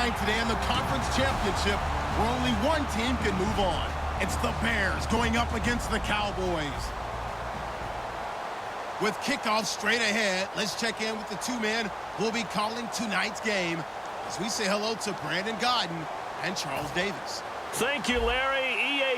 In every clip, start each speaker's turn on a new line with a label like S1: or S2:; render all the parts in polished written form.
S1: game today in the conference championship where only one team can move on. It's the Bears going up against the Cowboys. With kickoff straight ahead, let's check in with the two men who will be calling tonight's game as we say hello to Brandon Godden and Charles Davis.
S2: Thank you, Larry.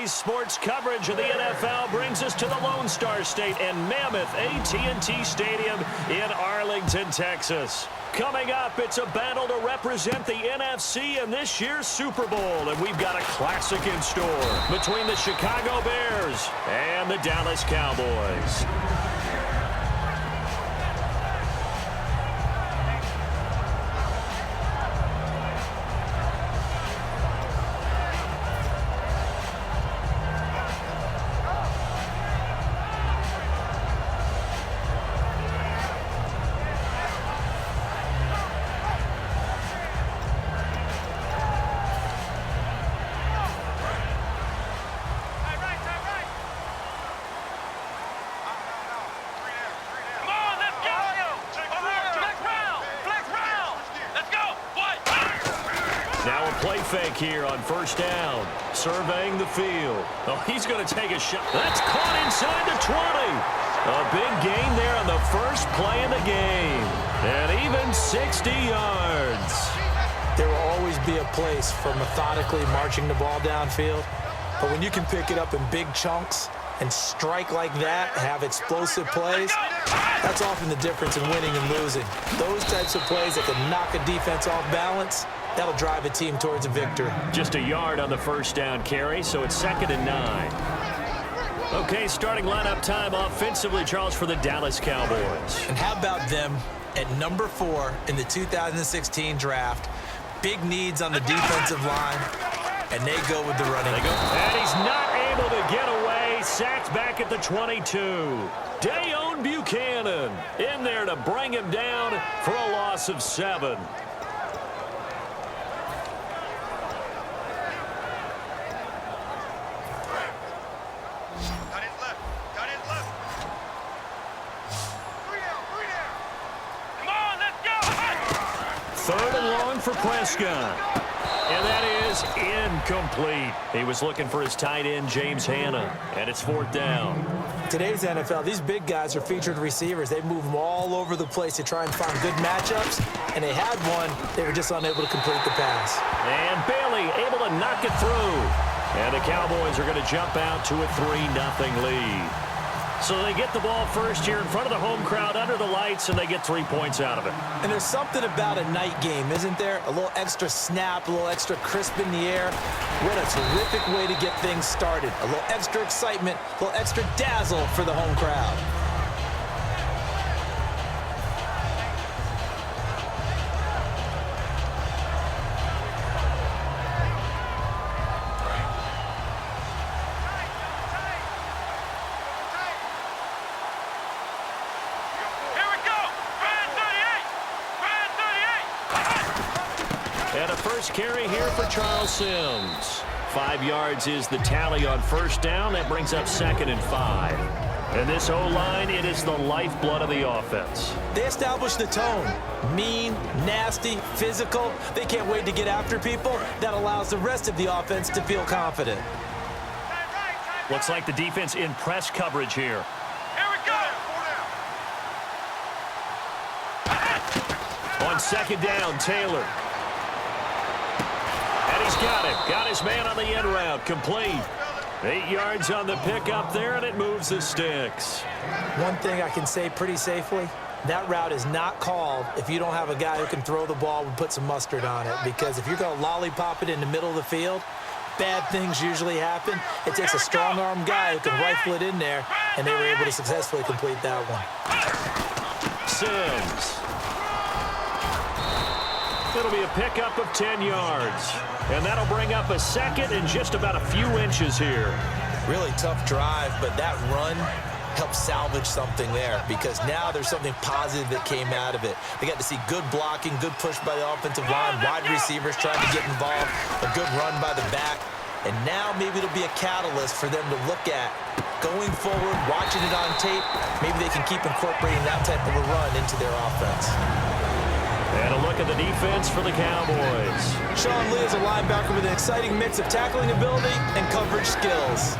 S2: EA Sports coverage of the NFL brings us to the Lone Star State and Mammoth AT&T Stadium in Arlington, Texas. Coming up, it's a battle to represent the NFC in this year's Super Bowl, and we've got a classic in store between the Chicago Bears and the Dallas Cowboys. Now a play fake here on first down. Surveying the field. Oh, he's going to take a shot. That's caught inside the 20. A big gain there on the first play of the game. And even 60 yards.
S3: There will always be a place for methodically marching the ball downfield. But when you can pick it up in big chunks and strike like that, have explosive plays, that's often the difference in winning and losing. Those types of plays that can knock a defense off balance, that'll drive a team towards a victory.
S2: Just a yard on the first down carry, so it's 2nd and 9. Okay, starting lineup time offensively, Charles, for the Dallas Cowboys.
S3: And how about them at number 4 in the 2016 draft? Big needs on the defensive line, and they go with the running game.
S2: And he's not able to get away. Sacked back at the 22. Dayon Buchanan in there to bring him down for a loss of 7. Third and long for Prescott. And that is incomplete. He was looking for his tight end, James Hanna, and it's 4th down.
S3: Today's NFL, these big guys are featured receivers. They move them all over the place to try and find good matchups, and they had one. They were just unable to complete the pass.
S2: And Bailey able to knock it through. And the Cowboys are going to jump out to a 3-0 lead. So they get the ball first here in front of the home crowd under the lights, and they get 3 points out of it.
S3: And there's something about a night game, isn't there? A little extra snap, a little extra crisp in the air. What a terrific way to get things started. A little extra excitement, a little extra dazzle for the home crowd.
S2: Carry here for Charles Sims. 5 yards is the tally on first down. That brings up 2nd and 5. And this O-line, it is the lifeblood of the offense.
S3: They establish the tone. Mean, nasty, physical. They can't wait to get after people. That allows the rest of the offense to feel confident.
S2: Looks like the defense in press coverage here.
S4: Here we go.
S2: On 2nd down, Taylor. He's got it. Got his man on the end route. Complete. 8 yards on the pickup there, and it moves the sticks.
S3: One thing I can say pretty safely, that route is not called if you don't have a guy who can throw the ball and put some mustard on it. Because if you're going to lollipop it in the middle of the field, bad things usually happen. It takes a strong-arm guy who can rifle it in there, and they were able to successfully complete that one.
S2: Sims. It'll be a pickup of 10 yards. And that'll bring up a 2nd and just about a few inches here.
S3: Really tough drive, but that run helped salvage something there because now there's something positive that came out of it. They got to see good blocking, good push by the offensive line, wide receivers trying to get involved, a good run by the back. And now maybe it'll be a catalyst for them to look at going forward, watching it on tape. Maybe they can keep incorporating that type of a run into their offense.
S2: And a look at the defense for the Cowboys.
S3: Show is a linebacker with an exciting mix of tackling ability and coverage skills.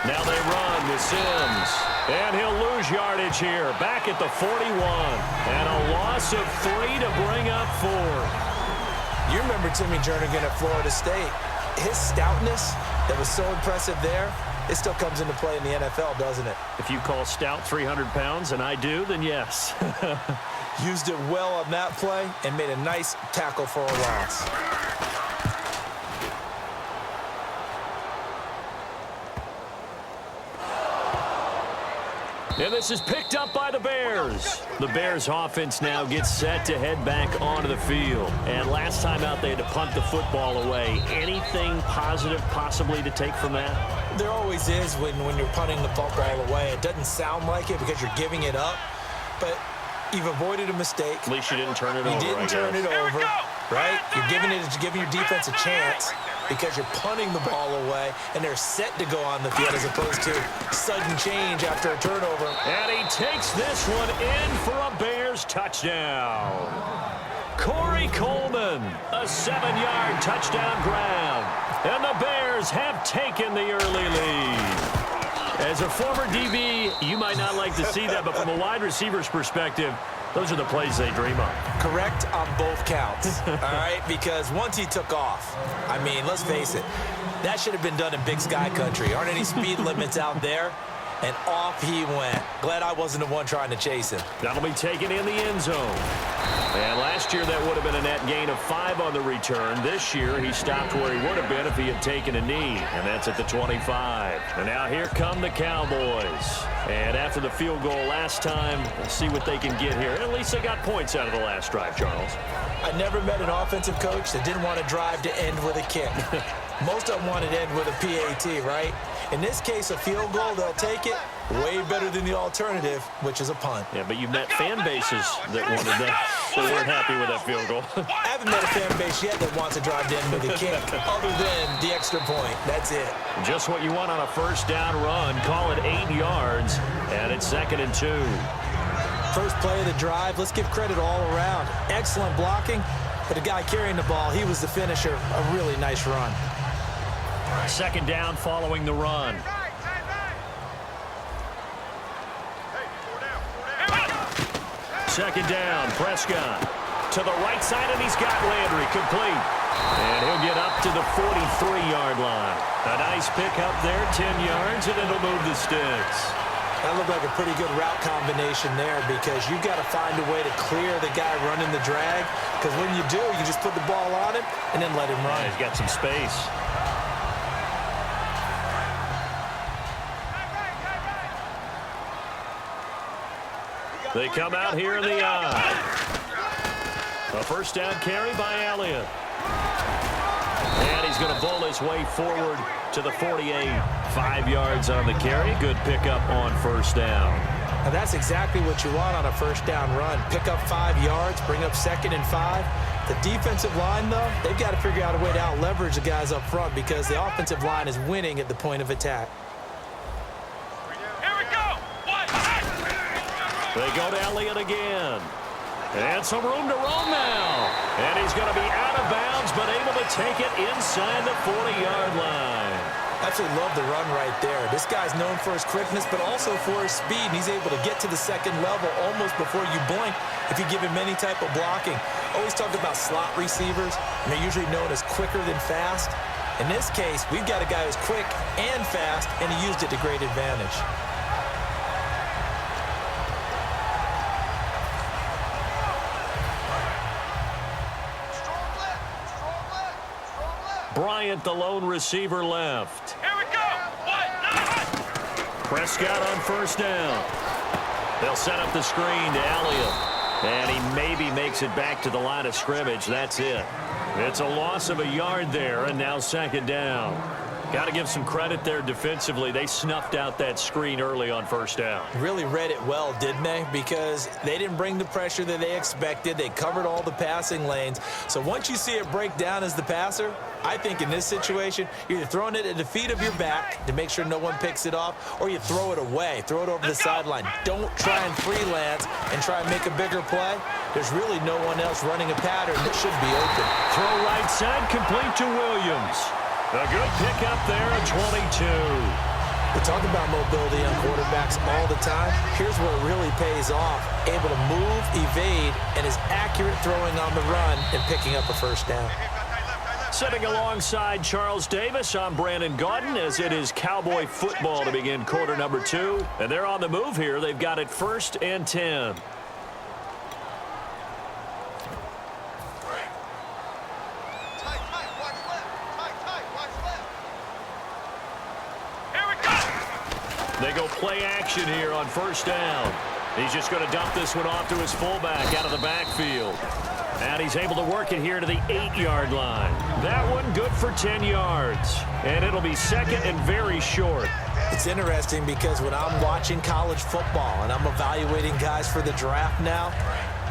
S2: Now they run with Sims. And he'll lose yardage here. Back at the 41. And a loss of 3 to bring up 4.
S3: You remember Timmy Jernigan at Florida State. His stoutness that was so impressive there, it still comes into play in the NFL, doesn't it?
S2: If you call stout 300 pounds, and I do, then yes.
S3: Used it well on that play and made a nice tackle for a loss.
S2: And this is picked up by the Bears. The Bears offense now gets set to head back onto the field. And last time out, they had to punt the football away. Anything positive possibly to take from that?
S3: There always is when you're punting the football away. It doesn't sound like it because you're giving it up, but you've avoided a mistake.
S2: At least you didn't turn it over.
S3: You didn't turn it over, right? You're giving your defense a chance because you're punting the ball away, and they're set to go on the field as opposed to sudden change after a turnover.
S2: And he takes this one in for a Bears touchdown. Corey Coleman, a 7-yard touchdown grab. And the Bears have taken the early lead. As a former DB, you might not like to see that, but from a wide receiver's perspective, those are the plays they dream of.
S3: Correct on both counts, all right? Because once he took off, I mean, let's face it, that should have been done in Big Sky country. Aren't any speed limits out there? And off he went. Glad I wasn't the one trying to chase him.
S2: That'll be taken in the end zone. And last year, that would have been a net gain of 5 on the return. This year, he stopped where he would have been if he had taken a knee, and that's at the 25. And now here come the Cowboys. And after the field goal last time, we'll see what they can get here. At least they got points out of the last drive, Charles.
S3: I never met an offensive coach that didn't want to drive to end with a kick. Most of them wanted to end with a PAT, right? In this case, a field goal, they'll take it. Way better than the alternative, which is a punt.
S2: Yeah, but you've met fan bases that wanted that. They weren't happy with that field goal.
S3: I haven't met a fan base yet that wants to drive to end with a kick other than the extra point. That's it.
S2: Just what you want on a first down run. Call it 8 yards, and it's 2nd and 2.
S3: First play of the drive. Let's give credit all around. Excellent blocking, but the guy carrying the ball, he was the finisher. A really nice run.
S2: 2nd down following the run. Second down, Prescott to the right side, and he's got Landry complete. And he'll get up to the 43-yard line. A nice pick up there, 10 yards, and it'll move the sticks.
S3: That looked like a pretty good route combination there because you've got to find a way to clear the guy running the drag, because when you do, you just put the ball on him and then let him run.
S2: Yeah, he's got some space. They come out here in the eye. A first down carry by Elliott. And he's going to bowl his way forward to the 48. 5 yards on the carry. Good pickup on first down.
S3: Now that's exactly what you want on a first down run. Pick up 5 yards, bring up 2nd and 5. The defensive line, though, they've got to figure out a way to out-leverage the guys up front because the offensive line is winning at the point of attack.
S2: They go to Elliott again. And some room to roam now. And he's going to be out of bounds, but able to take it inside the 40-yard line.
S3: Absolutely love the run right there. This guy's known for his quickness, but also for his speed. And he's able to get to the 2nd level almost before you blink if you give him any type of blocking. Always talk about slot receivers, and they're usually known as quicker than fast. In this case, we've got a guy who's quick and fast, and he used it to great advantage.
S2: Bryant, the lone receiver, left.
S4: Here we go.
S2: Prescott on first down. They'll set up the screen to Elliott. And he maybe makes it back to the line of scrimmage. That's it. It's a loss of a yard there, and now 2nd down. Got to give some credit there defensively. They snuffed out that screen early on first down.
S3: Really read it well, didn't they? Because they didn't bring the pressure that they expected. They covered all the passing lanes. So once you see it break down as the passer, I think in this situation, you're either throwing it at the feet of your back to make sure no one picks it off, or you throw it away, throw it over the sideline. Don't try and freelance and try and make a bigger play. There's really no one else running a pattern that should be open.
S2: Throw right side, complete to Williams. A good pickup there at 22.
S3: We talk about mobility on quarterbacks all the time. Here's where it really pays off. Able to move, evade, and is accurate throwing on the run and picking up a first down.
S2: Sitting alongside Charles Davis, I'm Brandon Gaudin, as it is Cowboy football to begin quarter number 2. And they're on the move here. They've got it 1st and 10. They go play action here on first down. He's just going to dump this one off to his fullback out of the backfield. And he's able to work it here to the 8-yard line. That one good for 10 yards. And it'll be second and very short.
S3: It's interesting because when I'm watching college football and I'm evaluating guys for the draft now,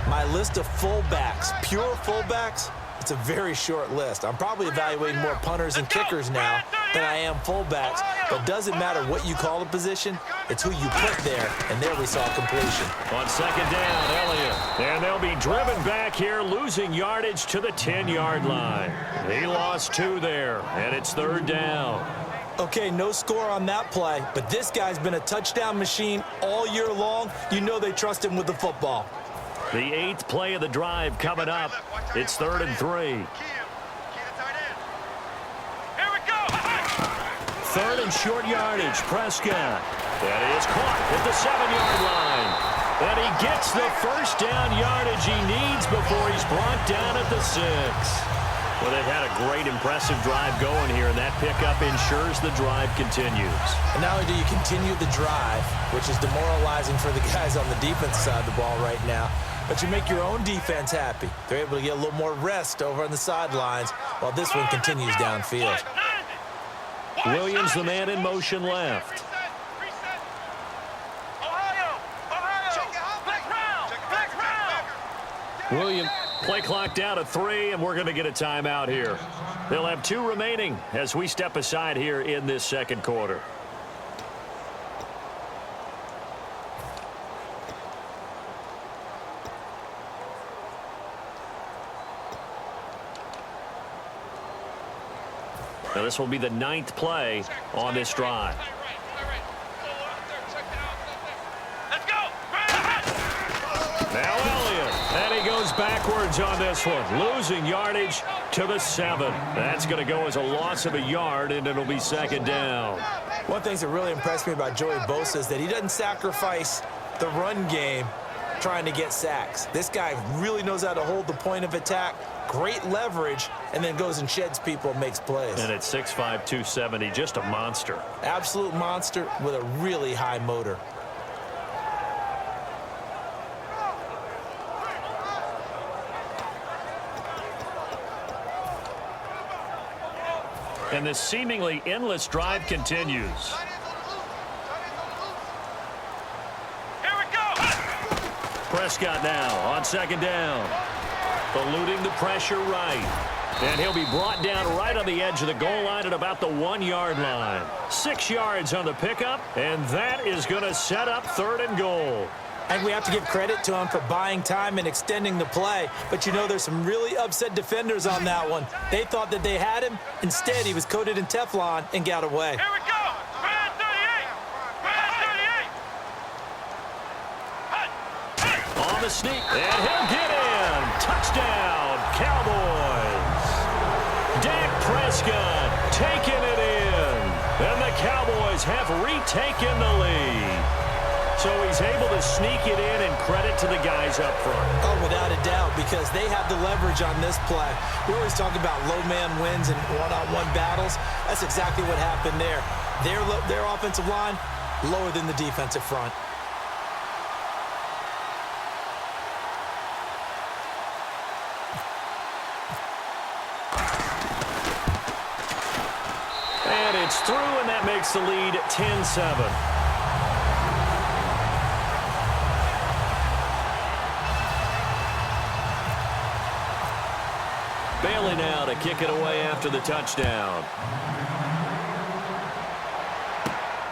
S3: my list of fullbacks, pure fullbacks, it's a very short list. I'm probably evaluating more punters and kickers now than I am fullbacks. But doesn't matter what you call the position, it's who you put there, and there we saw completion.
S2: On second down, Elliott. And they'll be driven back here, losing yardage to the 10-yard line. He lost 2 there, and it's 3rd down.
S3: Okay, no score on that play, but this guy's been a touchdown machine all year long. You know they trust him with the football.
S2: The 8th play of the drive coming up. It's 3rd and 3. 3rd and short yardage, Prescott. And he is caught at the 7-yard line. And he gets the first down yardage he needs before he's brought down at the 6. Well, they've had a great, impressive drive going here, and that pickup ensures the drive continues.
S3: And not only do you continue the drive, which is demoralizing for the guys on the defense side of the ball right now, but you make your own defense happy. They're able to get a little more rest over on the sidelines while this one continues downfield.
S2: Williams, the man in motion left. Williams, play clock down to 3, and we're going to get a timeout here. They'll have 2 remaining as we step aside here in this second quarter. Now this will be the 9th play on this drive. Now Elliott, and he goes backwards on this one, losing yardage to the 7. That's going to go as a loss of a yard, and it'll be 2nd down.
S3: One thing that really impressed me about Joey Bosa is that he doesn't sacrifice the run game trying to get sacks. This guy really knows how to hold the point of attack, great leverage, and then goes and sheds people and makes plays.
S2: And at 6'5", 270, just a monster.
S3: Absolute monster with a really high motor.
S2: And this seemingly endless drive continues. Prescott now on 2nd down. Eluding the pressure right. And he'll be brought down right on the edge of the goal line at about the 1-yard line. 6 yards on the pickup, and that is going to set up 3rd and goal.
S3: And we have to give credit to him for buying time and extending the play. But you know, there's some really upset defenders on that one. They thought that they had him. Instead, he was coated in Teflon and got away.
S4: Here we go. Brad 38. Brad 38.
S2: On the sneak, and he'll get in. Touchdown, Cowboys. Dak Prescott taking it in. And the Cowboys have retaken the lead. So he's able to sneak it in, and credit to the guys up front.
S3: Oh, without a doubt, because they have the leverage on this play. We always talk about low man wins and one-on-one battles. That's exactly what happened there. Their offensive line lower than the defensive front.
S2: And It's through, and that makes the lead 10-7. Bailey now to kick it away after the touchdown.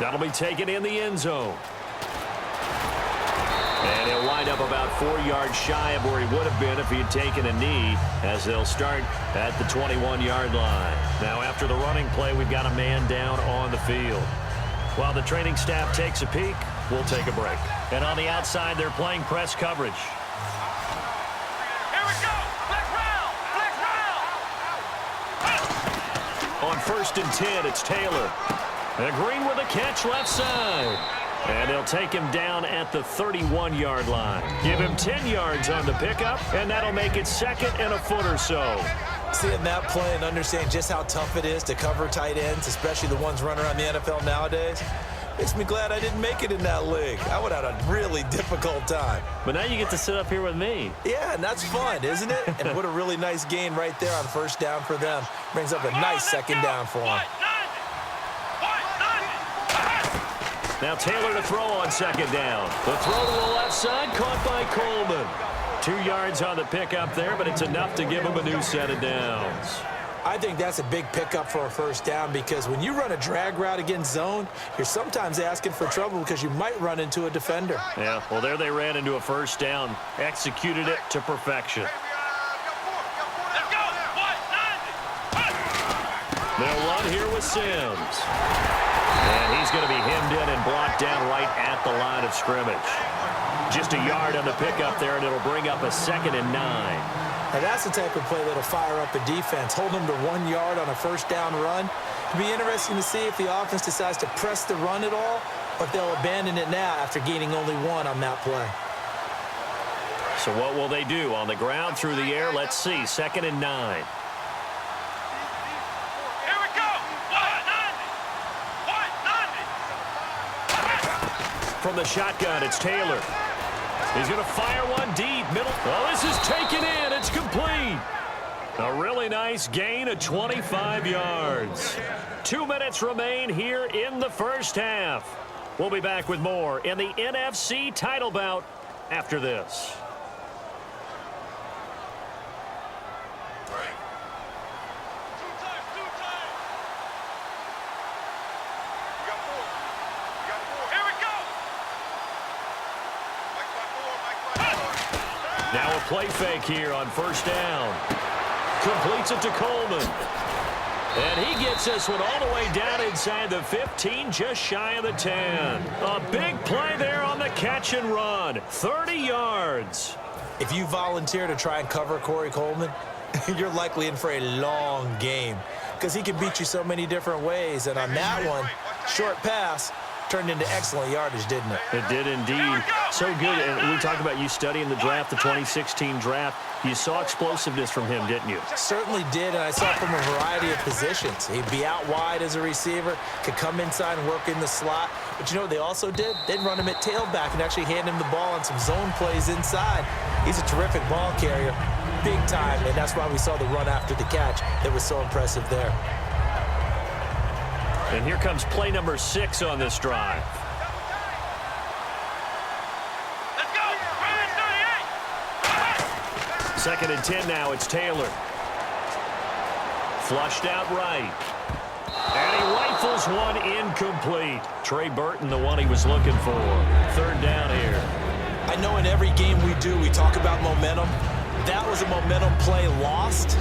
S2: That'll be taken in the end zone. And he'll wind up about 4 yards shy of where he would have been if he had taken a knee, as they'll start at the 21-yard line. Now, after the running play, we've got a man down on the field. While the training staff takes a peek, we'll take a break. And on the outside, they're playing press coverage.
S4: Here we go. Flex round. Flex round.
S2: On 1st and 10, it's Taylor. And Green with a catch left side. And they'll take him down at the 31-yard line. Give him 10 yards on the pickup, and that'll make it 2nd and a foot or so.
S3: Seeing that play and understanding just how tough it is to cover tight ends, especially the ones running around the NFL nowadays, makes me glad I didn't make it in that league. I would have had a really difficult time.
S2: But now you get to sit up here with me.
S3: Yeah, and that's fun, isn't it? And what a really nice gain right there on 1st down for them. Brings up a nice 2nd down for them.
S2: Now Taylor to throw on 2nd down. The throw to the left side, caught by Coleman. 2 yards on the pickup there, but it's enough to give him a new set of downs.
S3: I think that's a big pickup for a 1st down, because when you run a drag route against zone, you're sometimes asking for trouble because you might run into a defender.
S2: Yeah, well, there they ran into a 1st down. Executed it to perfection. They'll run here with Sims. And he's going to be hemmed in and brought down right at the line of scrimmage. Just a yard on the pickup there, and it'll bring up a 2nd and 9.
S3: Now that's the type of play that'll fire up a defense. Hold them to 1 yard on a 1st down run. It'll be interesting to see if the offense decides to press the run at all, or if they'll abandon it now after gaining only 1 on that play.
S2: So what will they do? On the ground, through the air, let's see. 2nd and 9. From the shotgun, it's Taylor. He's going to fire one deep. Middle. Oh, this is taken in. It's complete. A really nice gain of 25 yards. 2 minutes remain here in the 1st half. We'll be back with more in the NFC title bout after this. Now a play fake here on 1st down. Completes it to Coleman. And he gets this one all the way down inside the 15, just shy of the 10. A big play there on the catch and run. 30 yards.
S3: If you volunteer to try and cover Corey Coleman, you're likely in for a long game, because he can beat you so many different ways. And on that one, short pass turned into excellent yardage, didn't it?
S2: It did indeed. So good. And we talk about you studying the draft, the 2016 draft. You saw explosiveness from him, didn't you?
S3: Certainly did, and I saw it from a variety of positions. He'd be out wide as a receiver, could come inside and work in the slot. But you know what they also did? They'd run him at tailback and actually hand him the ball on some zone plays inside. He's a terrific ball carrier, big time, and that's why we saw the run after the catch that was so impressive there.
S2: And here comes play number 6 on this drive.
S4: Let's go.
S2: 2nd and 10 now. It's Taylor. Flushed out right. And he rifles one incomplete. Trey Burton, the one he was looking for. 3rd down here.
S3: I know in every game we do, we talk about momentum. That was a momentum play lost.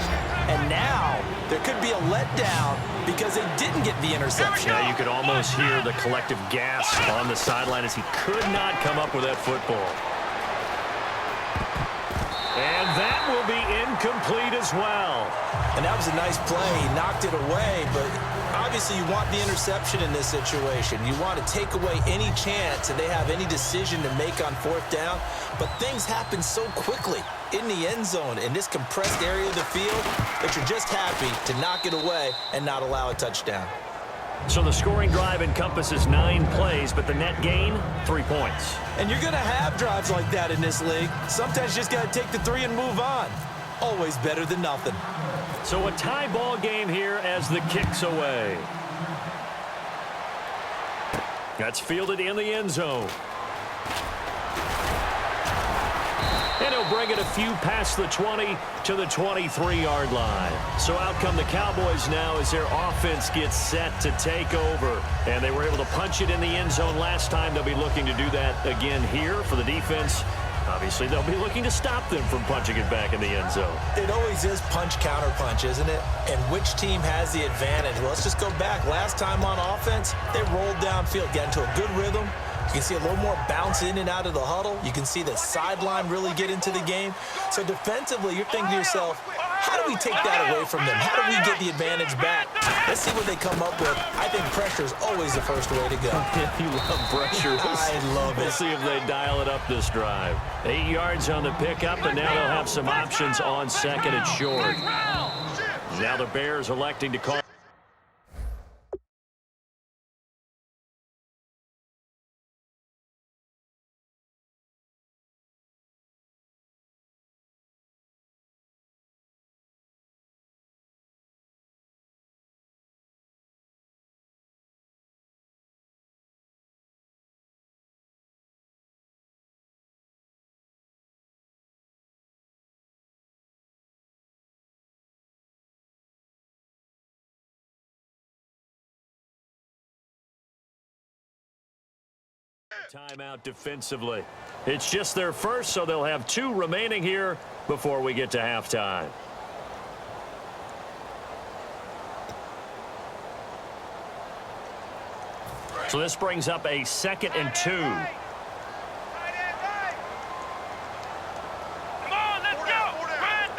S3: And now there could be a letdown because they didn't get the interception.
S2: Yeah, you could almost hear the collective gasp on the sideline as he could not come up with that football. And that will be incomplete as well.
S3: And that was a nice play. He knocked it away, but obviously you want the interception in this situation. You want to take away any chance that they have any decision to make on 4th down. But things happen so quickly in the end zone in this compressed area of the field that you're just happy to knock it away and not allow a touchdown.
S2: So the scoring drive encompasses 9 plays, but the net gain, 3 points.
S3: And you're going to have drives like that in this league. Sometimes you just got to take the 3 and move on. Always better than nothing.
S2: So a tie ball game here as the kick's away. That's fielded in the end zone. And he'll bring it a few past the 20 to the 23-yard line. So out come the Cowboys now as their offense gets set to take over. And they were able to punch it in the end zone last time. They'll be looking to do that again here for the defense. Obviously, they'll be looking to stop them from punching it back in the end zone.
S3: It always is punch, counter punch, isn't it? And which team has the advantage? Well, let's just go back. Last time on offense, they rolled downfield, got into a good rhythm. You can see a little more bounce in and out of the huddle. You can see the sideline really get into the game. So defensively, you're thinking to yourself, how do we take that away from them? How do we get the advantage back? Let's see what they come up with. I think pressure is always the first way to go.
S2: You love pressure.
S3: I love it.
S2: We'll see if they dial it up this drive. 8 yards on the pickup, and now they'll have some options on second and short. Now the Bears electing to call. Timeout defensively. It's just their first, so they'll have 2 remaining here before we get to halftime. So this brings up a 2nd and 2.
S4: Come on, let's go. Red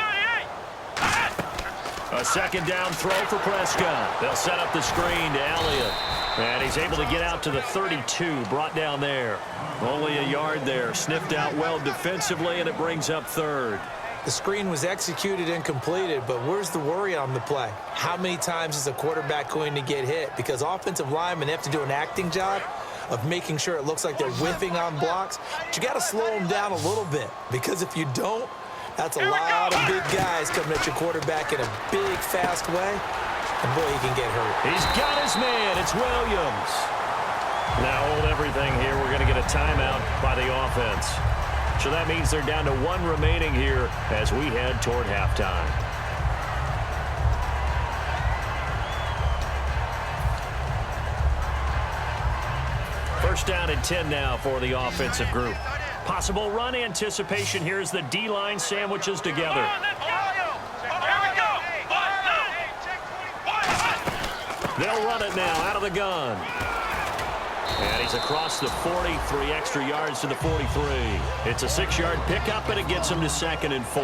S4: 38.
S2: A 2nd down throw for Prescott. They'll set up the screen to Elliott. And he's able to get out to the 32, brought down there. Only a yard there, sniffed out well defensively, and it brings up 3rd.
S3: The screen was executed and completed, but where's the worry on the play? How many times is a quarterback going to get hit? Because offensive linemen have to do an acting job of making sure it looks like they're whiffing on blocks. But you got to slow them down a little bit, because if you don't, that's a lot of big guys coming at your quarterback in a big, fast way. And boy, he can get hurt.
S2: He's got his man. It's Williams. Now hold everything here. We're going to get a timeout by the offense. So that means they're down to 1 remaining here as we head toward halftime. First down and 10 now for the offensive group. Possible run anticipation here as the D-line sandwiches together. They'll run it now out of the gun. And he's across the 40, 3 extra yards to the 43. It's a 6-yard pickup, and it gets him to 2nd and 4.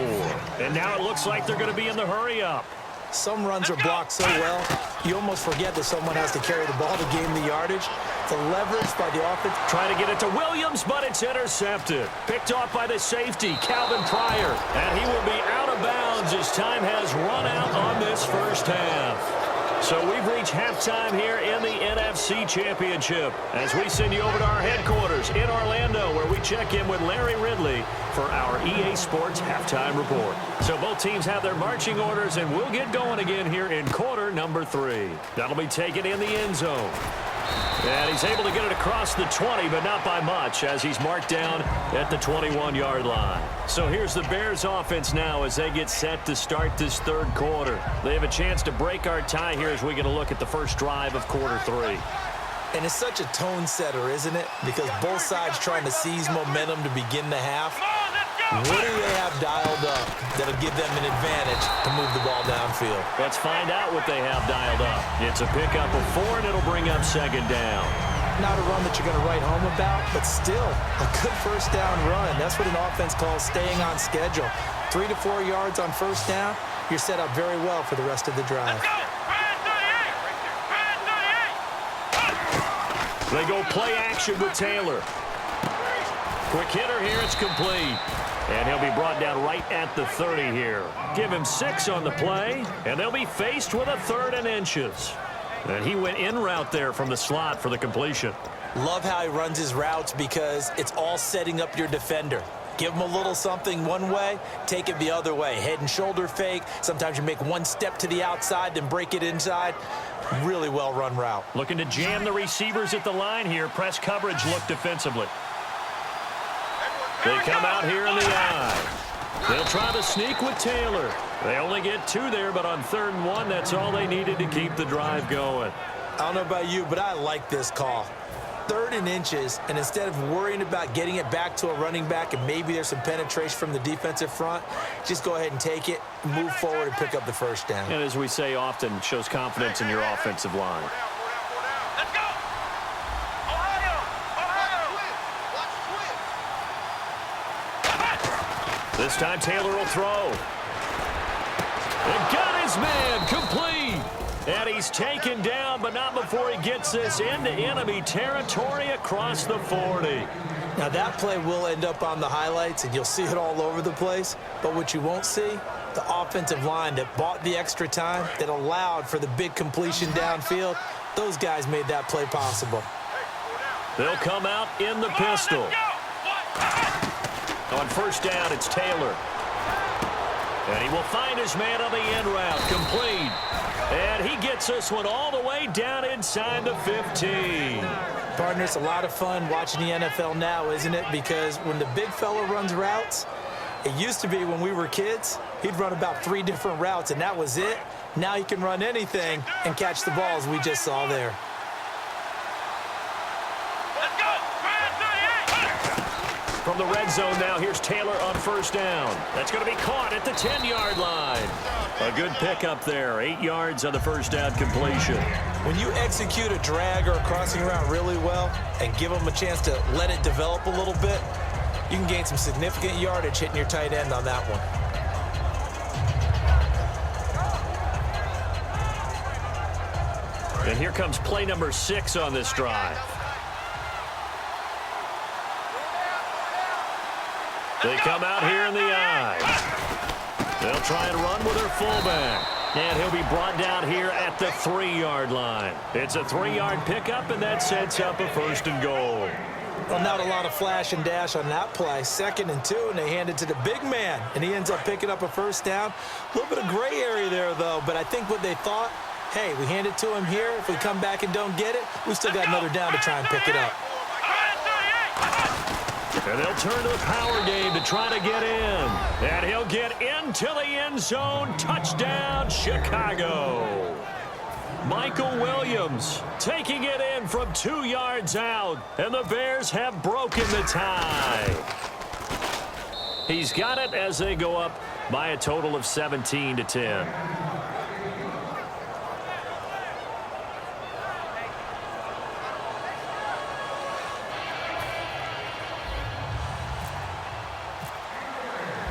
S2: And now it looks like they're going to be in the hurry-up.
S3: Some runs are blocked so well, you almost forget that someone has to carry the ball to gain the yardage. The leverage by the offense.
S2: Trying to get it to Williams, but it's intercepted. Picked off by the safety, Calvin Pryor. And he will be out of bounds as time has run out on this first half. So we've reached halftime here in the NFC Championship as we send you over to our headquarters in Orlando, where we check in with Larry Ridley for our EA Sports Halftime Report. So both teams have their marching orders, and we'll get going again here in quarter number 3. That'll be taken in the end zone. And he's able to get it across the 20, but not by much, as he's marked down at the 21-yard line. So here's the Bears offense now as they get set to start this 3rd quarter. They have a chance to break our tie here as we get a look at the first drive of quarter 3.
S3: And it's such a tone setter, isn't it? Because both sides trying to seize momentum to begin the half. What do they have dialed up that'll give them an advantage to move the ball downfield?
S2: Let's find out what they have dialed up. It's a pickup of 4, and it'll bring up 2nd down.
S3: Not a run that you're going to write home about, but still a good first down run. That's what an offense calls staying on schedule. 3 to 4 yards on first down, you're set up very well for the rest of the drive.
S2: They go play action with Taylor. Quick hitter here, it's complete. And he'll be brought down right at the 30 here. Give him 6 on the play, and they'll be faced with a 3rd and inches. And he went in route there from the slot for the completion.
S3: Love how he runs his routes because it's all setting up your defender. Give them a little something one way, take it the other way. Head and shoulder fake. Sometimes you make one step to the outside, then break it inside. Really well-run route.
S2: Looking to jam the receivers at the line here. Press coverage look defensively. They come out here in the eye. They'll try to sneak with Taylor. They only get 2 there, but on 3rd and 1, that's all they needed to keep the drive going.
S3: I don't know about you, but I like this call. 3rd and inches, and instead of worrying about getting it back to a running back and maybe there's some penetration from the defensive front, just go ahead and take it, move forward, and pick up the first down.
S2: And as we say often, shows confidence in your offensive line.
S4: Let's go.
S2: This time Taylor will throw. And got his man complete. And he's taken down, but not before he gets this into enemy territory across the 40.
S3: Now that play will end up on the highlights, and you'll see it all over the place. But what you won't see, the offensive line that bought the extra time, that allowed for the big completion downfield, those guys made that play possible.
S2: They'll come out in the pistol. On 1st down, it's Taylor. And he will find his man on the end route, complete. And he gets this one all the way down inside the 15.
S3: Partner, it's a lot of fun watching the NFL now, isn't it? Because when the big fella runs routes, it used to be when we were kids, he'd run about 3 different routes, and that was it. Now he can run anything and catch the balls we just saw there.
S2: From the red zone now, here's Taylor on 1st down. That's going to be caught at the 10-yard line. A good pickup there, 8 yards on the 1st down completion.
S3: When you execute a drag or a crossing route really well and give them a chance to let it develop a little bit, you can gain some significant yardage hitting your tight end on that one.
S2: And here comes play number 6 on this drive. They come out here in the eye. They'll try and run with their fullback. And he'll be brought down here at the 3-yard line. It's a 3-yard pickup, and that sets up a 1st and goal.
S3: Well, not a lot of flash and dash on that play. 2nd and 2, and they hand it to the big man. And he ends up picking up a 1st down. A little bit of gray area there, though. But I think what they thought, hey, we hand it to him here. If we come back and don't get it, we still got another down to try and pick it up.
S2: And they'll turn to the power game to try to get in. And he'll get into the end zone. Touchdown, Chicago. Michael Williams taking it in from 2 yards out. And the Bears have broken the tie. He's got it as they go up by a total of 17-10.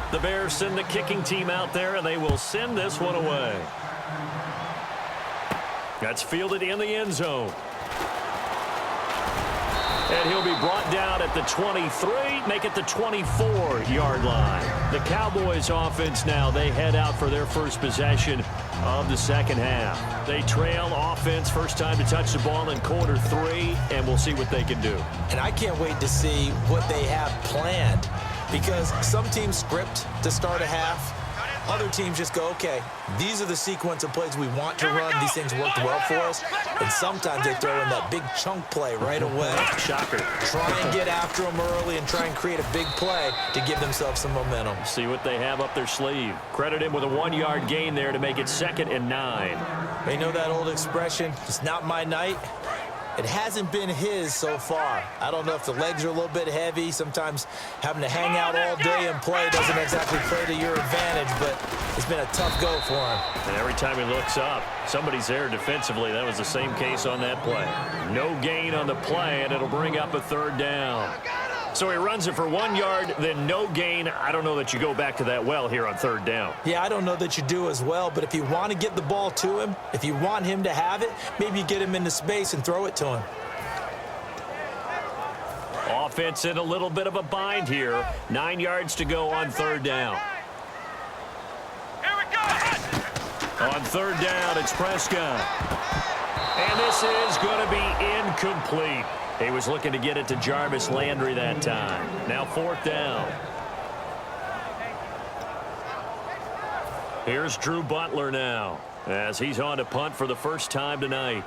S2: The Bears send the kicking team out there, and they will send this one away. That's fielded in the end zone. And he'll be brought down at the 23, make it the 24-yard line. The Cowboys offense now, they head out for their first possession of the 2nd half. They trail offense, first time to touch the ball in quarter 3, and we'll see what they can do.
S3: And I can't wait to see what they have planned, because some teams script to start a half. Other teams just go, okay, these are the sequence of plays we want to run. These things worked well for us. And sometimes they throw in that big chunk play right away.
S2: Shocker.
S3: Try and get after them early and try and create a big play to give themselves some momentum.
S2: See what they have up their sleeve. Credit him with a 1-yard gain there to make it 2nd and 9.
S3: They know that old expression, it's not my night. It hasn't been his so far. I don't know if the legs are a little bit heavy. Sometimes having to hang out all day and play doesn't exactly play to your advantage, but it's been a tough go for him.
S2: And every time he looks up, somebody's there defensively. That was the same case on that play. No gain on the play, and it'll bring up a 3rd down. So he runs it for 1 yard, then no gain. I don't know that you go back to that well here on 3rd down.
S3: Yeah, I don't know that you do as well, but if you want to get the ball to him, if you want him to have it, maybe you get him into space and throw it to him.
S2: Offense in a little bit of a bind here. 9 yards to go on 3rd down.
S4: Here we go.
S2: On 3rd down, it's Prescott. And this is going to be incomplete. He was looking to get it to Jarvis Landry that time. Now 4th down. Here's Drew Butler now, as he's on to punt for the first time tonight.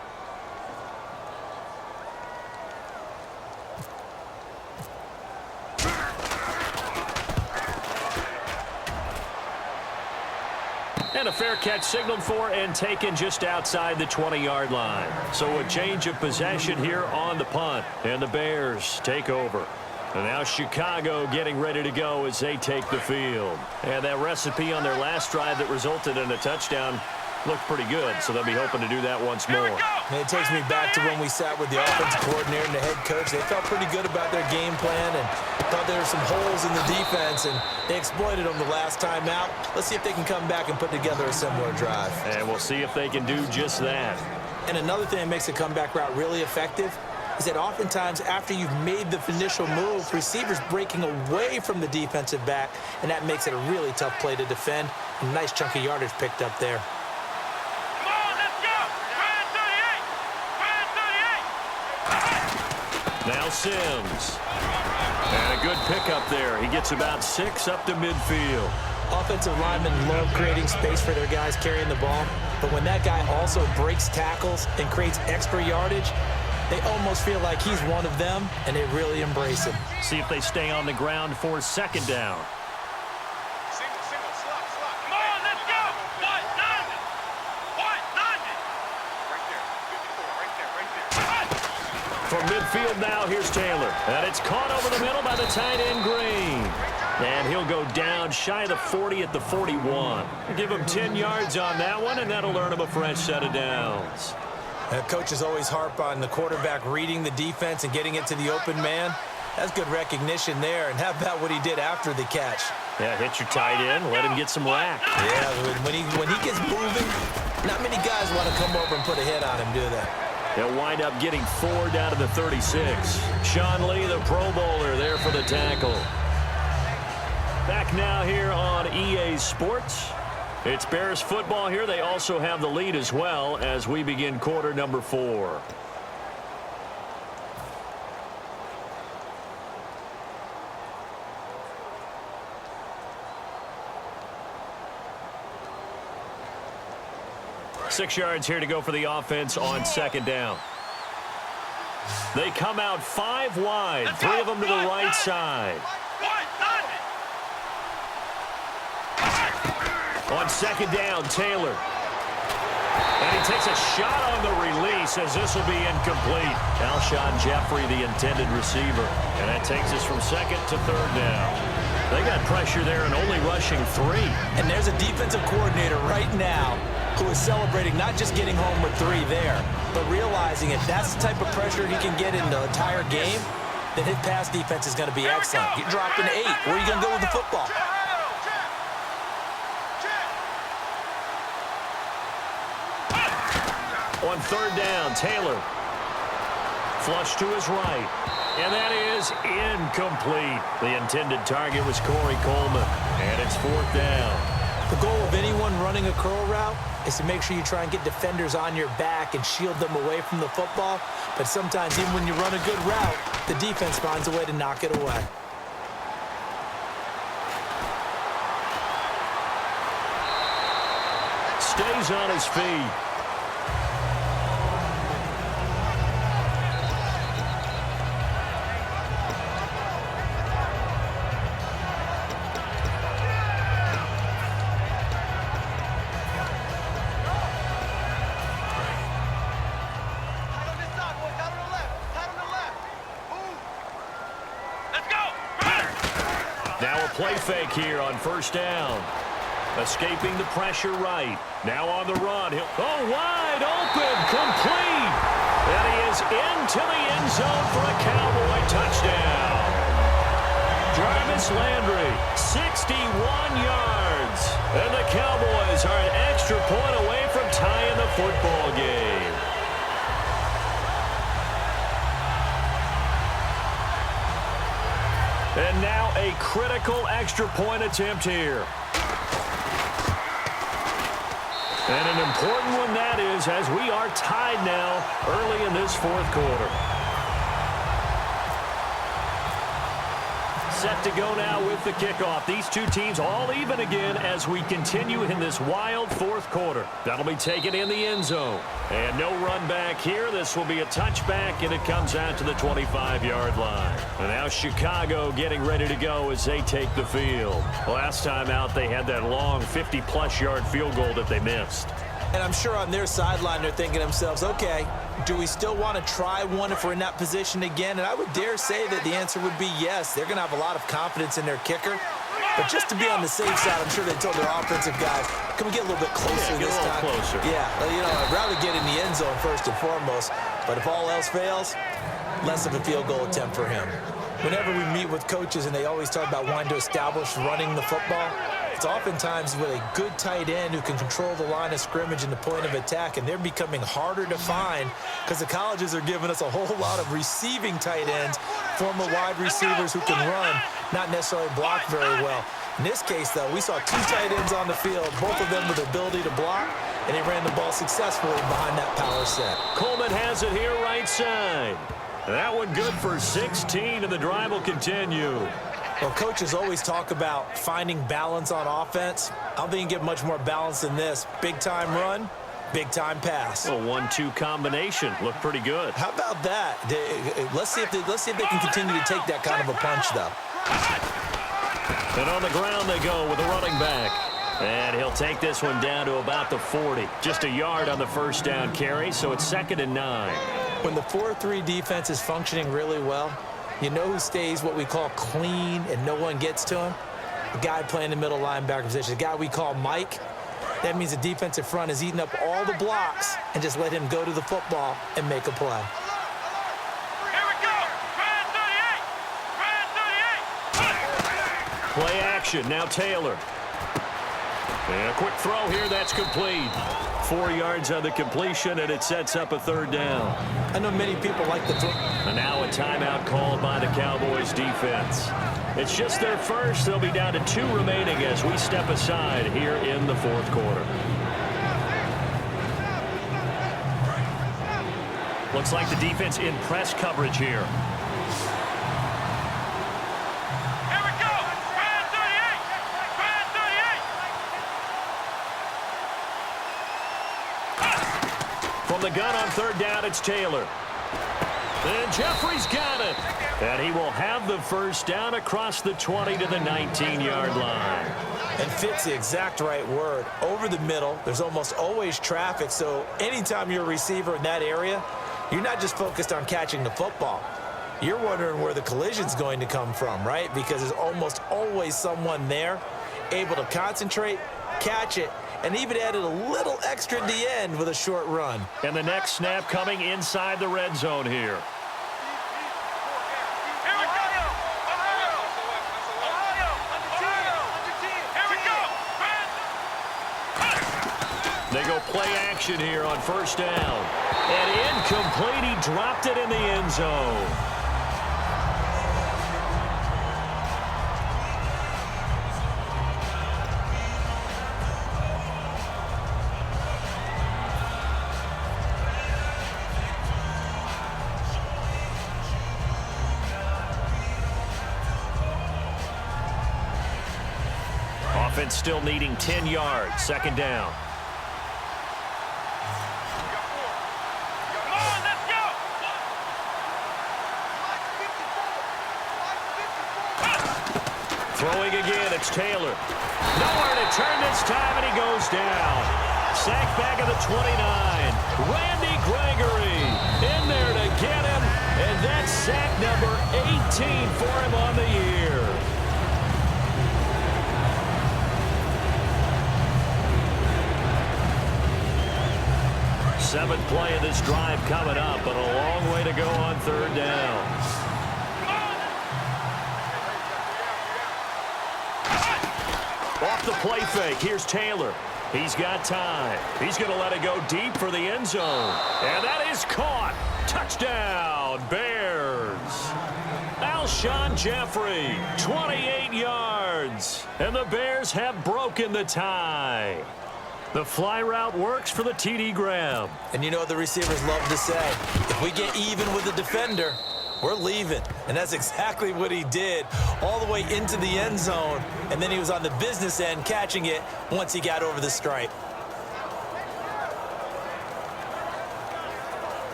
S2: And a fair catch signaled for and taken just outside the 20-yard line. So a change of possession here on the punt, and the Bears take over. And now Chicago getting ready to go as they take the field. And that recipe on their last drive that resulted in a touchdown looked pretty good, so they'll be hoping to do that once more.
S3: And it takes me back to when we sat with the offensive coordinator and the head coach. They felt pretty good about their game plan and thought there were some holes in the defense, and they exploited them the last time out. Let's see if they can come back and put together a similar drive.
S2: And we'll see if they can do just that.
S3: And another thing that makes a comeback route really effective is that oftentimes after you've made the initial move, receivers breaking away from the defensive back, and that makes it a really tough play to defend. A nice chunk of yardage picked up there.
S4: Come on, let's go! Try 38!
S2: Now Sims. And a good pickup there. He gets about 6 up to midfield.
S3: Offensive linemen love creating space for their guys carrying the ball, but when that guy also breaks tackles and creates extra yardage, they almost feel like he's one of them, and they really embrace him.
S2: See if they stay on the ground for second down.
S4: Single, slot. Come on, let's go! What? None! Right there.
S2: From midfield now, here's Taylor. And it's caught over the middle by the tight end, Green. And he'll go down shy of the 40 at the 41. Give him 10 yards on that one, and that'll earn him a fresh set of downs.
S3: Coaches always harp on the quarterback reading the defense and getting it to the open man. That's good recognition there. And how about what he did after the catch?
S2: Yeah, hit your tight end, let him get some rack.
S3: Yeah, when he gets moving, not many guys want to come over and put a hit on him, do they?
S2: He'll wind up getting 4 down to the 36. Sean Lee, the Pro Bowler, there for the tackle. Back now here on EA Sports. It's Bears football here. They also have the lead as well as we begin quarter number 4. Six yards here to go for the offense on second down. They come out 5 wide, 3 of them to the right side. On second down, Taylor. And he takes a shot on the release as this will be incomplete. Alshon Jeffrey, the intended receiver. And that takes us from second to third down. They got pressure there and only rushing 3.
S3: And there's a defensive coordinator right now who is celebrating not just getting home with 3 there, but realizing if that's the type of pressure he can get in the entire game, then his pass defense is going to be excellent. You drop an 8. Where are you going to go with the football?
S2: On third down, Taylor. Flush to his right. And that is incomplete. The intended target was Corey Coleman. And it's 4th down.
S3: The goal of anyone running a curl route is to make sure you try and get defenders on your back and shield them away from the football. But sometimes even when you run a good route, the defense finds a way to knock it away.
S2: Stays on his feet. Play fake here on first down. Escaping the pressure right. Now on the run. Wide open. Complete. And he is into the end zone for a Cowboy touchdown. Jarvis Landry, 61 yards. And the Cowboys are an extra point away from tying the football game. And now a critical extra point attempt here. And an important one that is, as we are tied now early in this 4th quarter. set to go now with the kickoff. These two teams all even again as we continue in this wild fourth quarter. That'll be taken in the end zone. And no run back here. This will be a touchback, and it comes out to the 25-yard line. And now Chicago getting ready to go as they take the field. Last time out, they had that long 50-plus yard field goal that they missed.
S3: And I'm sure on their sideline they're thinking to themselves, okay, do we still want to try one if we're in that position again? And I would dare say that the answer would be yes. They're going to have a lot of confidence in their kicker. But just to be on the safe side, I'm sure they told their offensive guys, can we get a little bit closer this time?
S2: Closer.
S3: Yeah, you know, I'd rather get in the end zone first and foremost. But if all else fails, less of a field goal attempt for him. Whenever we meet with coaches and they always talk about wanting to establish running the football, it's oftentimes with a good tight end who can control the line of scrimmage and the point of attack, and they're becoming harder to find because the colleges are giving us a whole lot of receiving tight ends, former wide receivers who can run, not necessarily block very well. In this case, though, we saw two tight ends on the field, both of them with the ability to block, and he ran the ball successfully behind that power set.
S2: Coleman has it here right side. That one good for 16, and the drive will continue.
S3: Well, coaches always talk about finding balance on offense. I don't think you get much more balance than this. Big-time run, big-time pass.
S2: A 1-2 combination. Looked pretty good.
S3: How about that? Let's see if they can continue to take that kind of a punch, though.
S2: And on the ground they go with a running back. And he'll take this one down to about the 40. Just a yard on the first down carry, so it's 2nd and 9.
S3: When the 4-3 defense is functioning really well, you know who stays what we call clean and no one gets to him? The guy playing the middle linebacker position, the guy we call Mike. That means the defensive front is eating up all the blocks and just let him go to the football and make a play.
S4: Here we go. Try 38.
S2: Play action. Now Taylor. And a quick throw here. That's complete. 4 yards on the completion, and it sets up a 3rd down.
S3: I know many people like the throw.
S2: And now a timeout called by the Cowboys defense. It's just their first. They'll be down to 2 remaining as we step aside here in the 4th quarter. Looks like the defense in press coverage here.
S4: Here we go. Try 38.
S2: From the gun on 3rd down, it's Taylor. And Jeffrey's got it. And he will have the first down across the 20 to the 19-yard line.
S3: And fits the exact right word. Over the middle, there's almost always traffic, so anytime you're a receiver in that area, you're not just focused on catching the football. You're wondering where the collision's going to come from, right? Because there's almost always someone there able to concentrate, catch it, and even added a little extra at the end with a short run.
S2: And the next snap coming inside the red zone here.
S4: Here we go.
S2: They go play action here on 1st down. And incomplete. He dropped it in the end zone. Offense still needing 10 yards. 2nd down.
S4: Come on, let's go.
S2: Throwing again, it's Taylor. Nowhere to turn this time, and he goes down. Sacked back at the 29. Randy Gregory in there to get him, and that's sack number 18 for him on the year. Seventh play of this drive coming up, but a long way to go on 3rd down. Off the play fake, here's Taylor. He's got time. He's going to let it go deep for the end zone. And that is caught. Touchdown, Bears. Alshon Jeffrey, 28 yards. And the Bears have broken the tie. The fly route works for the TD grab.
S3: And you know what the receivers love to say? If we get even with the defender, we're leaving. And that's exactly what he did, all the way into the end zone. And then he was on the business end catching it once he got over the stripe.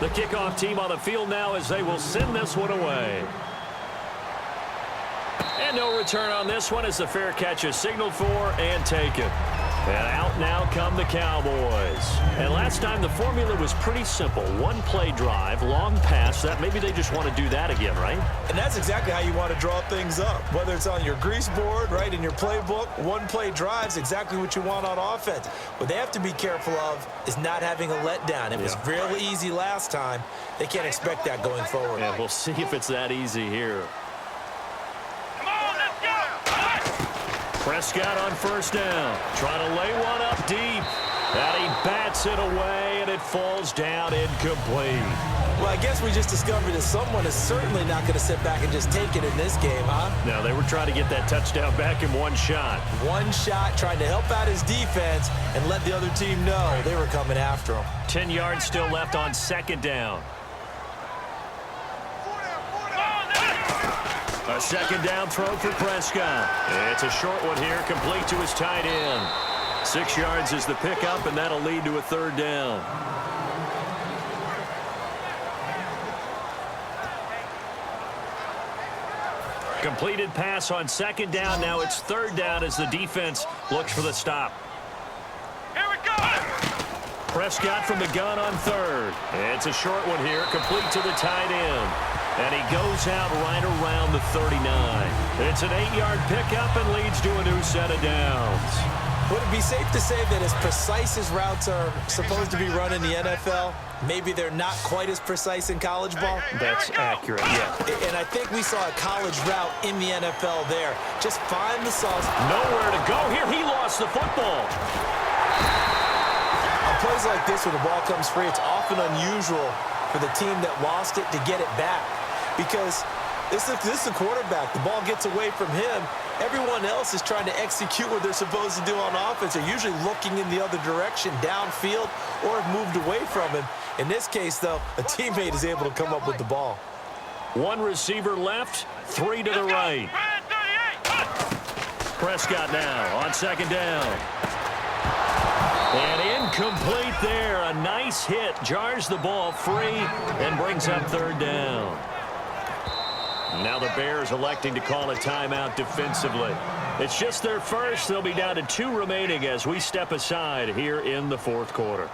S2: The kickoff team on the field now as they will send this one away. And no return on this one as the fair catch is signaled for and taken. And out now come the Cowboys. And last time the formula was pretty simple. One play drive, long pass. That maybe they just want to do that again, right?
S3: And that's exactly how you want to draw things up. Whether it's on your grease board, right, in your playbook, one play drive's exactly what you want on offense. What they have to be careful of is not having a letdown. It was real easy last time. They can't expect that going forward.
S2: And we'll see if it's that easy here. Prescott on first down, trying to lay one up deep, and he bats it away, and it falls down incomplete.
S3: Well, I guess we just discovered that someone is certainly not going to sit back and just take it in this game, huh?
S2: No, they were trying to get that touchdown back in one shot.
S3: One shot, trying to help out his defense and let the other team know they were coming after him.
S2: 10 yards still left on second down. A second down throw for Prescott. It's a short one here, complete to his tight end. 6 yards is the pickup, and that'll lead to a third down. Completed pass on second down. Now it's third down as the defense looks for the stop.
S4: Here we go!
S2: Prescott from the gun on third. It's a short one here, complete to the tight end. And he goes out right around the 39. It's an 8-yard pickup and leads to a new set of downs.
S3: Would it be safe to say that as precise as routes are supposed to be run in the NFL, maybe they're not quite as precise in college ball?
S2: That's accurate, yeah.
S3: And I think we saw a college route in the NFL there. Just find the sauce.
S2: Nowhere to go here. He lost the football.
S3: On plays like this, when the ball comes free, it's often unusual for the team that lost it to get it back. Because this is the quarterback. The ball gets away from him. Everyone else is trying to execute what they're supposed to do on offense. They're usually looking in the other direction, downfield, or have moved away from him. In this case, though, a teammate is able to come up with the ball.
S2: One receiver left, three to the right. Prescott now on second down. And incomplete there. A nice hit. Jars the ball free and brings up third down. Now the Bears electing to call a timeout defensively. It's just their first. They'll be down to 2 remaining as we step aside here in the fourth quarter.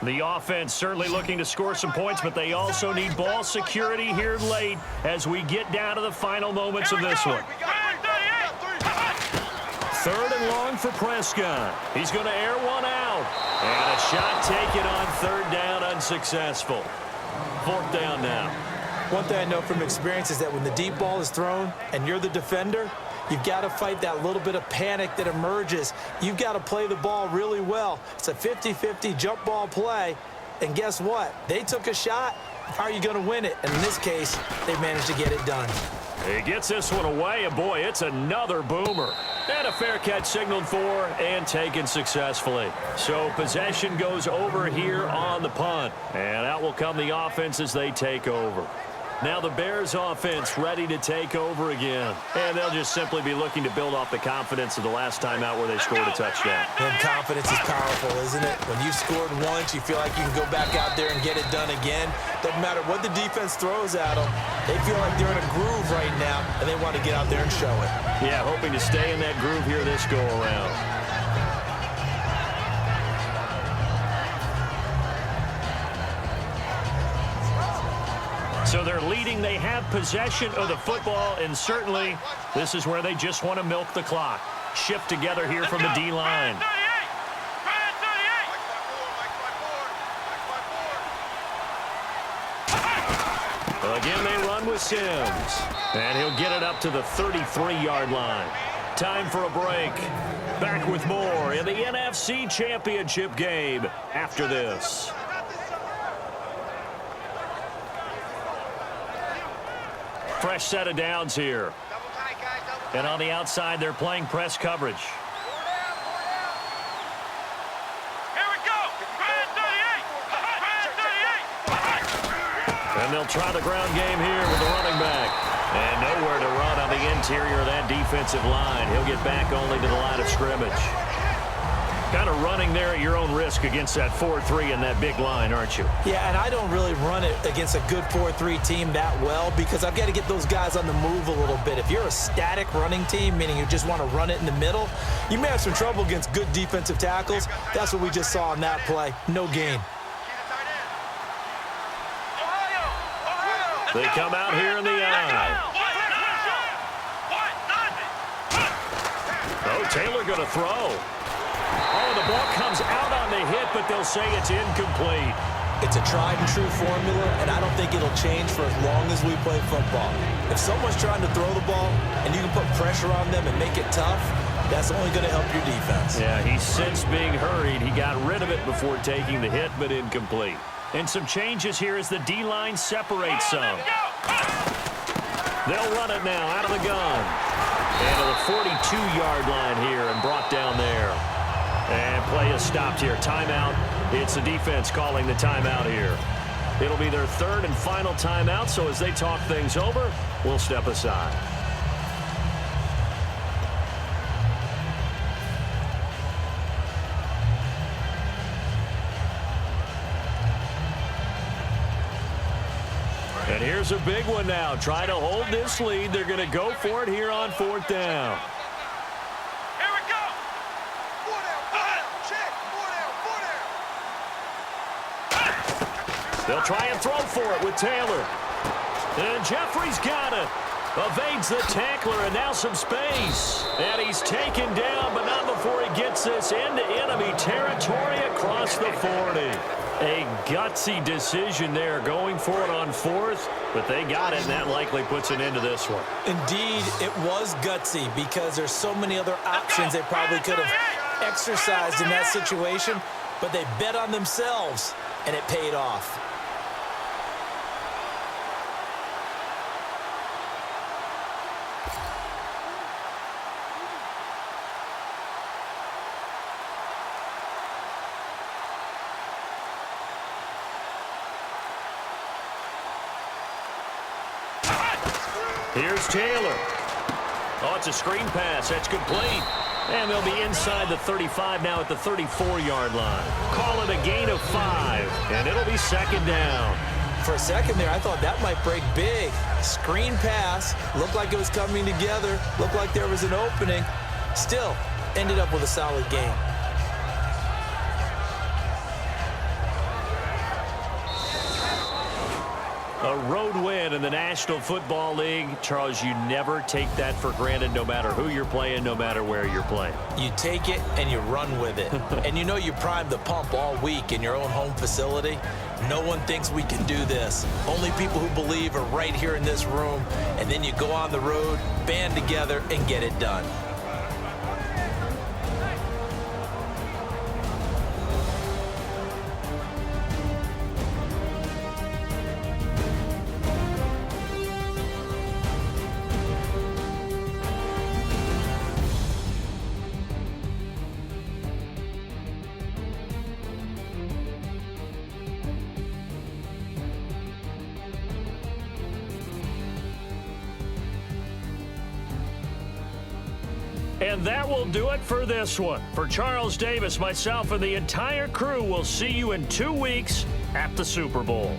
S2: The offense certainly looking to score some points, but they also need ball security here late as we get down to the final moments of this one. Third and long for Prescott. He's going to air one out. And a shot taken on third down, unsuccessful. Fourth down now.
S3: One thing I know from experience is that when the deep ball is thrown and you're the defender, you've got to fight that little bit of panic that emerges. You've got to play the ball really well. It's a 50-50 jump ball play. And guess what? They took a shot. How are you going to win it? And in this case, they managed to get it done.
S2: He gets this one away, and boy, it's another boomer. And a fair catch signaled for and taken successfully. So possession goes over here on the punt. And out will come the offense as they take over. Now the Bears offense ready to take over again. And they'll just simply be looking to build off the confidence of the last time out where they scored a touchdown.
S3: And confidence is powerful, isn't it? When you've scored once, you feel like you can go back out there and get it done again. Doesn't matter what the defense throws at them. They feel like they're in a groove right now, and they want to get out there and show it.
S2: Yeah, hoping to stay in that groove here this go-around. So they're leading. They have possession of the football, and certainly this is where they just want to milk the clock. Shift together here from the D-line. Again, they run with Sims, and he'll get it up to the 33-yard line. time for a break. Back with more in the NFC Championship game after this. Fresh set of downs here. And on the outside, they're playing press coverage.
S4: Here we go. Brand 38.
S2: And they'll try the ground game here with the running back. And nowhere to run on the interior of that defensive line. He'll get back only to the line of scrimmage. Kind of running there at your own risk against that 4-3 and that big line, aren't you?
S3: Yeah, and I don't really run it against a good 4-3 team that well because I've got to get those guys on the move a little bit. If you're a static running team, meaning you just want to run it in the middle, you may have some trouble against good defensive tackles. That's what we just saw on that play. No gain.
S2: They come out here in the eye. Oh, Taylor going to throw. Oh, the ball comes out on the hit, but they'll say it's incomplete.
S3: It's a tried-and-true formula, and I don't think it'll change for as long as we play football. If someone's trying to throw the ball and you can put pressure on them and make it tough, that's only going to help your defense.
S2: Yeah, he sensed being hurried. He got rid of it before taking the hit, but incomplete. And some changes here as the D-line separates some. They'll run it now out of the gun. And to the 42-yard line here and brought down there. And play is stopped here. Timeout. It's the defense calling the timeout here. It'll be their third and final timeout, so as they talk things over, we'll step aside. And here's a big one now. Trying to hold this lead. They're going to go for it here on fourth down.
S4: Here we go.
S2: They'll try and throw for it with Taylor. And Jeffrey's got it. Evades the tackler, and now some space. And he's taken down, but not before he gets this into enemy territory across the 40. A gutsy decision there, going for it on fourth, but they got it, and that likely puts an end to this one.
S3: Indeed, it was gutsy because there's so many other options they probably could have exercised in that situation, but they bet on themselves, and it paid off.
S2: Here's Taylor. Oh, it's a screen pass. That's complete. And they'll be inside the 35 now at the 34-yard line. Call it a gain of 5, and it'll be second down.
S3: For a second there, I thought that might break big. Screen pass. Looked like it was coming together. Looked like there was an opening. Still, ended up with a solid gain.
S2: A road win in the National Football League. Charles, you never take that for granted no matter who you're playing, no matter where you're playing.
S3: You take it and you run with it. And you know you primed the pump all week in your own home facility. No one thinks we can do this. Only people who believe are right here in this room. And then you go on the road, band together, and get it done.
S2: And that will do it for this one. For Charles Davis, myself, and the entire crew, we'll see you in 2 weeks at the Super Bowl.